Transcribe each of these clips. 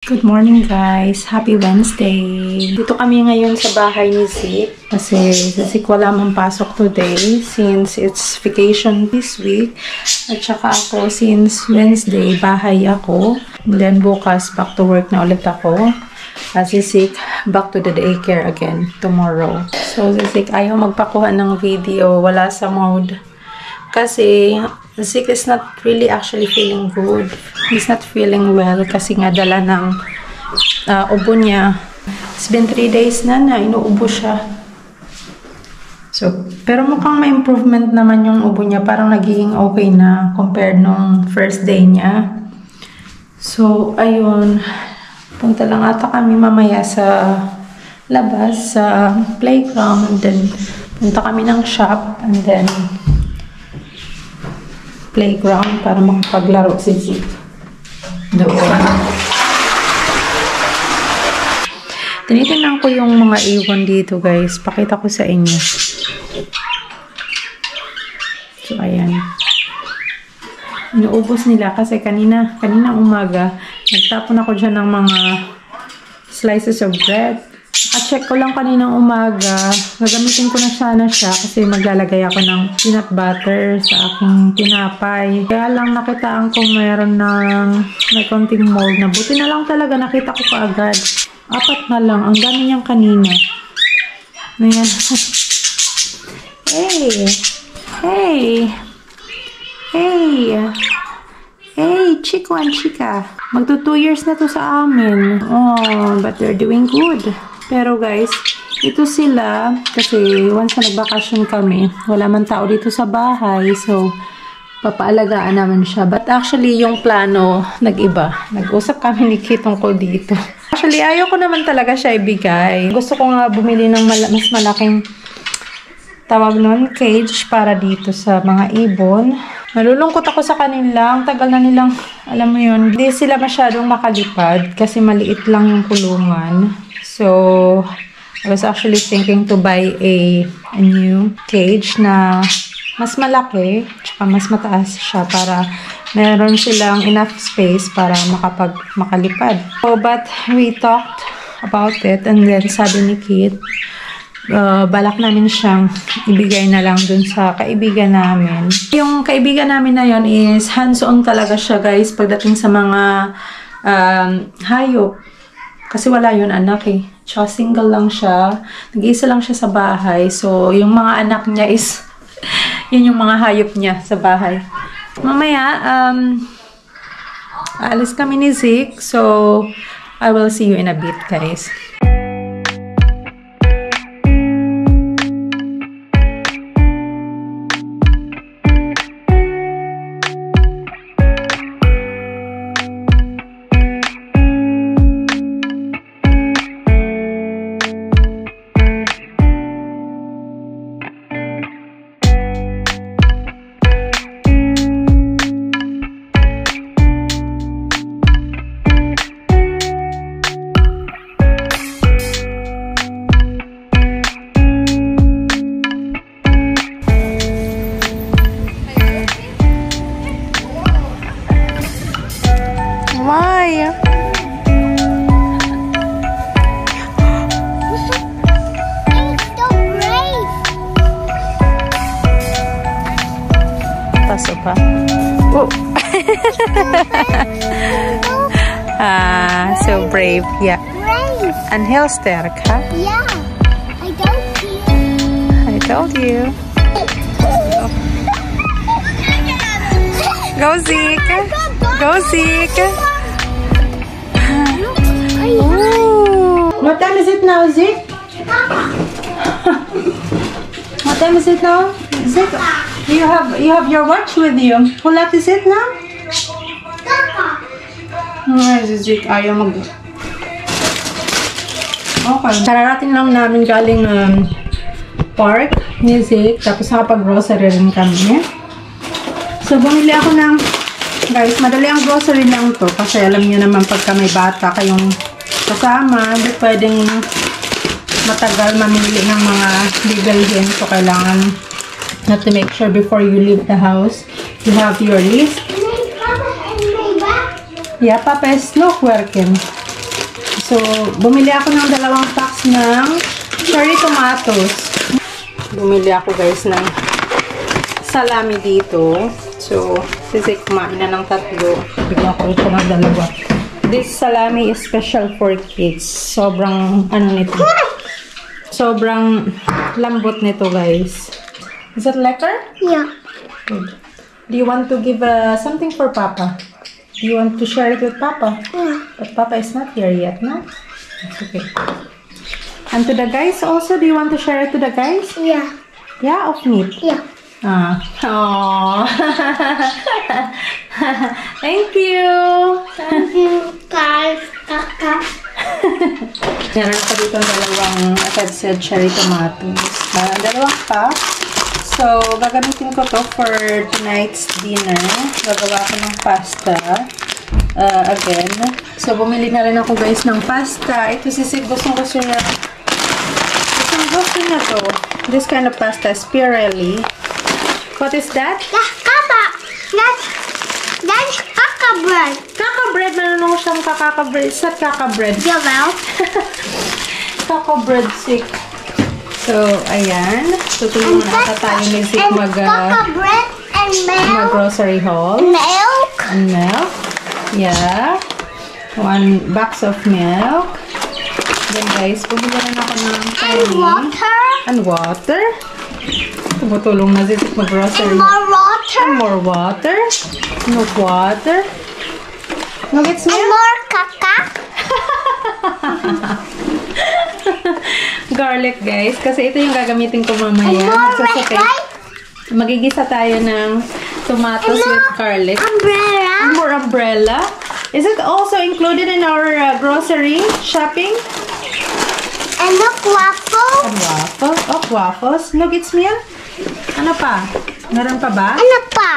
Good morning guys! Happy Wednesday! Dito kami ngayon sa bahay ni Zik kasi si Zik wala mang pasok today since it's vacation this week at saka ako since Wednesday bahay ako and then bukas back to work na ulit ako at si Zik back to the daycare again tomorrow. So si Zik ayaw magpakuha ng video, wala sa mode kasi Zik is not really actually feeling good. He's not feeling well kasi nga dala ng ubo niya. It's been 3 days na inuubo siya. So, pero mukhang may improvement naman yung ubo niya. Parang nagiging okay na compared nung first day niya. So, ayun. Punta lang ata kami mamaya sa labas, sa playground. And then, punta kami ng shop. And then, playground para makapaglaro si Zik doon. Tinitingnan ko yung mga ibon dito guys. Pakita ko sa inyo. So ayan. Inuubos nila kasi kanina umaga nagtapon ako dyan ng mga slices of bread. At check ko lang kaninang umaga. Gagamitin ko na sana siya kasi maglalagay ako ng peanut butter sa aking tinapay. Kaya lang nakitaan ko mayroon ng may konting mold na. Buti na lang talaga nakita ko kaagad. 4 na lang. Ang dami niyang kanina. Ayan. Hey! Hey! Hey! Hey! Chico and Chica. Magto 2 years na to sa amin. Oh, but they're doing good. Pero guys, ito sila, kasi once na nagbakasyon kami, wala man tao dito sa bahay, so papaalagaan naman siya. But actually, yung plano, nag-iba. Nag-usap kami ni Kit tungkol dito. Actually, ayaw ko naman talaga siya ibigay. Gusto ko nga bumili ng mas malaking tawag nun, cage para dito sa mga ibon. Malulungkot ako sa kanila. Ang tagal na nilang, alam mo yun, hindi sila masyadong makalipad kasi maliit lang yung kulungan. So, I was actually thinking to buy a new cage na mas malaki, tsaka mas mataas siya para meron silang enough space para makalipad. So, but we talked about it and then sabi ni Kit, balak namin siyang ibigay na lang dun sa kaibigan namin. Yung kaibigan namin na yon is hands-on talaga siya guys pagdating sa mga hayop. Kasi wala yun anak eh. Tsaka single lang siya. Nag-iisa lang siya sa bahay. So, yung mga anak niya is yun yung mga hayop niya sa bahay. Mamaya, alis kami ni Zik. So, I will see you in a bit guys. Pa. Oh. So brave, yeah. Brave. And heel sterk, huh? Yeah. I told you. Go Zik. Go Zik. What time is it now, Zik? What time is it now, Zik? You have your watch with you. How late is it now? Ay, Zik, ayaw mag... Okay. Kararating lang namin galing park ni Zik. Tapos nakapag-grocery rin kami. So, bumili ako ng... Guys, madali ang grocery lang to. Kasi alam niyo naman pagka may bata kayong kasama, hindi pwedeng matagal mamili ng mga bibilhin. So, kailangan not to make sure before you leave the house, you have your list. And then Papa and my back. Yeah, Papa is not working. So, bumili ako ng 2 packs ng cherry tomatoes. Bumili ako guys ng salami dito. So, kasi kumain na ng 3. Bigyan ko ito ng 2. This salami is special for kids. Sobrang, ano nito? Sobrang lambot nito guys. Is it lekker? Yeah. Good. Do you want to give something for Papa? Do you want to share it with Papa? Yeah. But Papa is not here yet, no? That's okay. And to the guys also, do you want to share it to the guys? Yeah. Yeah, of meat? Yeah. Ah. Aww. Thank you. Thank you, guys. Kaka. Meron pa dito 2, as I've said, cherry tomatoes. 2 pa. So, gagamitin ko to for tonight's dinner. Gagawa ko ng pasta. Again. So, bumili na rin ako guys ng pasta. Ito sisig, gustong-gusto niya. Gustong-gusto niya to. This kind of pasta, spirelli. What is that? That's kaka. That's kaka bread. Kaka bread. Meron siyang kaka bread. Is that kaka bread? Yeah, well. Kaka bread stick. So, ayan. Tutulungan na tayo ni Zik kaka bread and milk. Mag-grocery haul. Milk. And milk. Yeah. 1 box of milk. Then guys, bumili rin ako ng And water. And water. Tumutulong na Zik mag-grocery. And more water. And more water. No water. No gets And milk? more kaka. Garlic guys. Kasi ito yung gagamitin ko mamaya. And more red Magsasape. light. Magigisa tayo ng tomatoes with garlic. Umbrella. And more umbrella. Is it also included in our grocery shopping? And look, waffle. And waffles. Oh, waffles. Nuggets meal? Ano pa? Meron pa ba? Ano pa?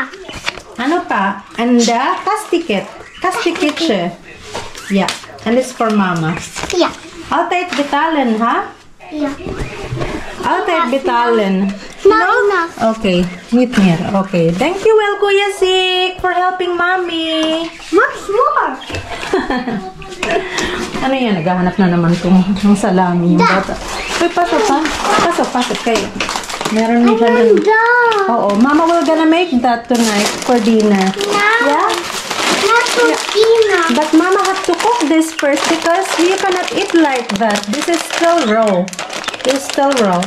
Ano pa? And kastikit. Kastikit siya. Yeah. And it's for mama. Yeah. Altijd betalen, ha? Yeah. Altijd betalen. Not enough. Okay. Niet meer. Okay. Thank you, well, Kuya Zik, for helping mommy. Much more. Ano yan? Naghahanap na naman ng salami yung bata. Uy, pasok ha? Pasok kayo. Meron niya dyan. Oo. Mama will gonna make that tonight for dinner. Yeah? Not for dinner. But Mama have to cook this first because you cannot eat like that. This is still raw. This is still raw.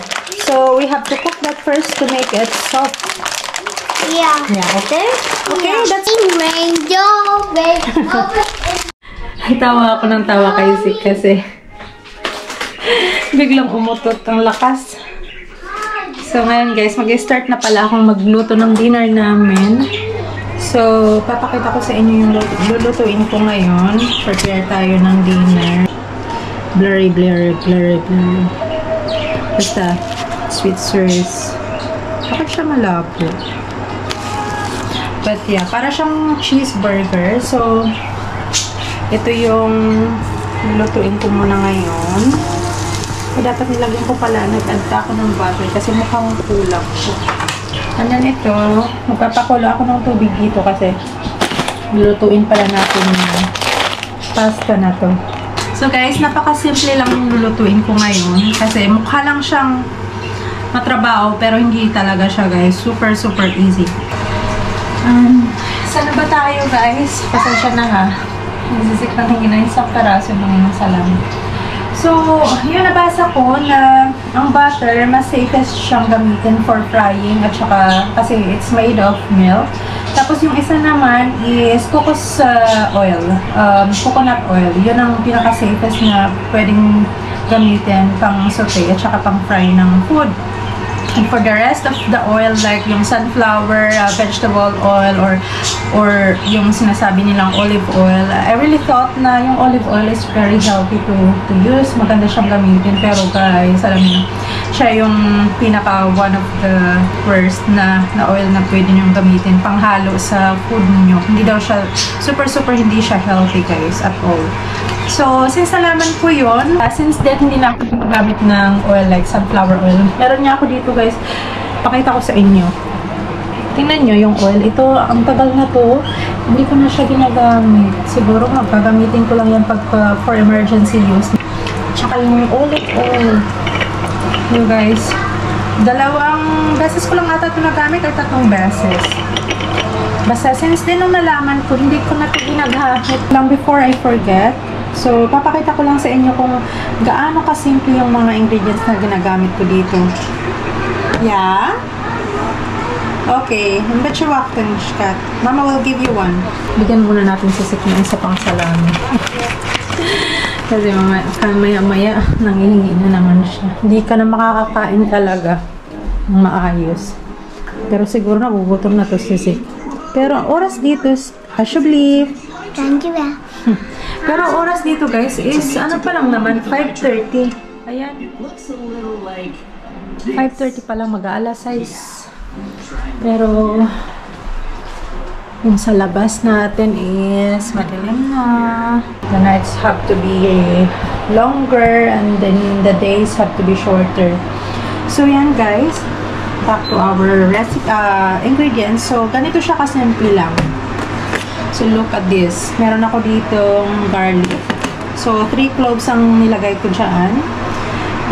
So we have to cook that first to make it soft. Yeah. Yeah, okay? Okay, that's... Tawa ako ng tawa kay Zik kasi biglang umutot ang lakas. So ngayon guys, mag-start na pala akong magluto ng dinner namin. So, papakita ko sa inyo yung lulutuin ko ngayon. Prepare tayo ng dinner. Blurry. Basta, sweet sauce. Bakit siya malabo? But yeah, para siyang cheeseburger. So, ito yung lulutuin ko muna ngayon. So, dapat nilagyan ko pala, nag-add ako ng butter kasi mukhang kulang. And then ito, magpapakulo ako ng tubig dito kasi lulutuin pala natin yung pasta na to. So guys, napakasimple lang yung lulutuin ko ngayon kasi mukha lang siyang matrabaho pero hindi talaga siya guys. Super easy. Sana ba tayo guys? Pasensya na ha. Nasisik na hingin na isang karaso ng salami. So, yun nabasa ko na ang butter, mas safest siyang gamitin for frying at saka kasi it's made of milk. Tapos yung isa naman is coconut oil. Yun ang pinaka-safest na pwedeng gamitin pang saute at saka pang fry ng food. And for the rest of the oil, like yung sunflower, vegetable oil, or yung sinasabi nilang olive oil, I really thought na yung olive oil is very healthy to use. Maganda siyang gamitin. Pero guys, alam niyo, siya yung pinaka one of the worst na oil na pwede niyong gamitin panghalo sa food niyo. Hindi daw siya, super hindi siya healthy guys at all. So, since nalaman ko yun, since then hindi na ako gumagamit ng oil like sunflower oil. Meron niya ako dito guys, pakita ko sa inyo. Tingnan nyo yung oil. Ito, ang tagal na to. Hindi ko na siya ginagamit. Siguro magagamitin ko lang yan pag for emergency use. Tsaka yung olive oil. You guys, 2 beses ko lang ata ito nagamit or 3 beses. Basta since din nung nalaman ko, hindi ko na ito ginagamit lang before I forget. So, papakita ko lang sa inyo kung gaano kasimple yung mga ingredients na ginagamit ko dito. Yeah? Okay. Bet you walk then, Kat. Mama will give you one. Bigyan muna natin si Sik ng isa pang salami. Kasi maya-maya, nangihingi na naman siya. Hindi ka na makakakain talaga ng maayos. Pero siguro nagugutom na to si Sik. Pero oras dito, Ashabli. Thank you, ba? Pero oras dito guys is ano pa lang naman 5:30. Ayan. 5:30 pa lang mag-aalas 6. Pero yung sa labas natin is madilim na. The nights have to be longer and then the days have to be shorter. So yan guys, back to our recipe ingredients. So ganito siya kasimple lang. So, look at this. Meron ako ditong garlic. So, 3 cloves ang nilagay ko dyan.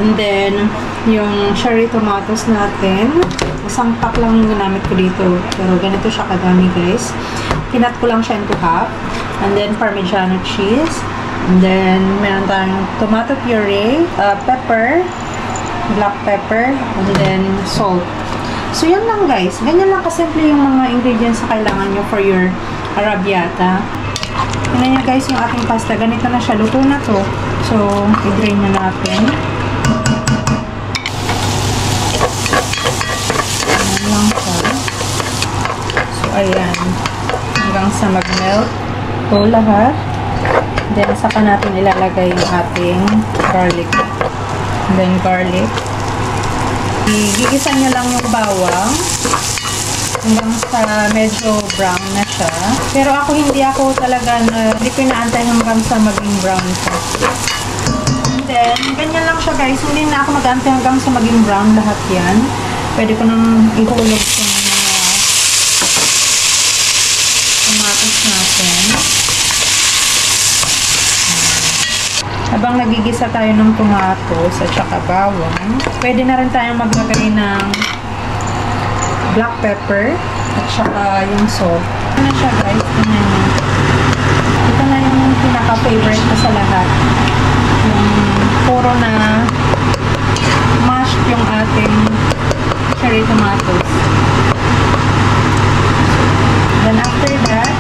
And then, yung cherry tomatoes natin. Isang pack lang yung ginamit ko dito. Pero ganito siya kadami, guys. Kinat ko lang siya into half. And then, Parmigiano cheese. And then, meron tayong tomato puree, pepper, black pepper, and then salt. So, yan lang, guys. Ganyan lang kasimple yung mga ingredients na kailangan nyo for your arrabbiata. Tingnan nyo guys yung ating pasta. Ganito na siya. Luto na to. So, i-drain na natin. Ayan lang siya. So, ayan. Hanggang sa mag-melt. Ito lahat. Then, saka natin ilalagay yung ating garlic. Then, garlic. Gigisan nyo lang yung bawang. Hanggang sa medyo brown na siya. Pero ako hindi ako talaga hindi ko inaantay hanggang sa maging brown siya. And then, ganyan lang siya guys. Hindi na ako mag-aantay hanggang sa maging brown lahat yan. Pwede ko nang ihulog sa mga tomatoes natin. Habang nagigisa tayo ng tomatoes at saka bawang, pwede na rin tayong maglagay ng black pepper at saka yung salt. Ito na siya guys. Ito na yung pinaka-favorite ko sa lahat. Yung puro na mashed yung ating cherry tomatoes. Then after that,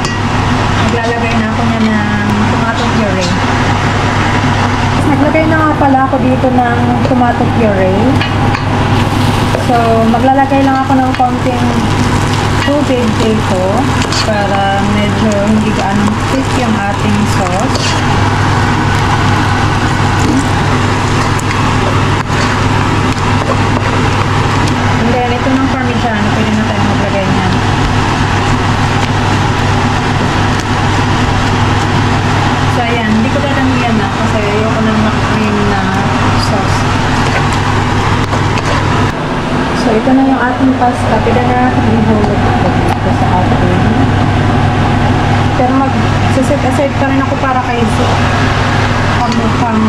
maglalagay na ako niya ng tomato puree. Naglagay na nga pala ako dito ng tomato puree. So, maglalagay lang ako ng konting tubig dito para medyo hindi gaano thick yung ating sauce. And then, ito ng Parmigiano. Pwede na tayo maglagay niyan. So, ayan. Hindi ko dadamihan na kasi ayoko na mag-cream na sauce. So, ito na yung ating pasta. Pwede na natin ihulog ito sa ating. Pero mag-set aside pa rin ako para kay mukhang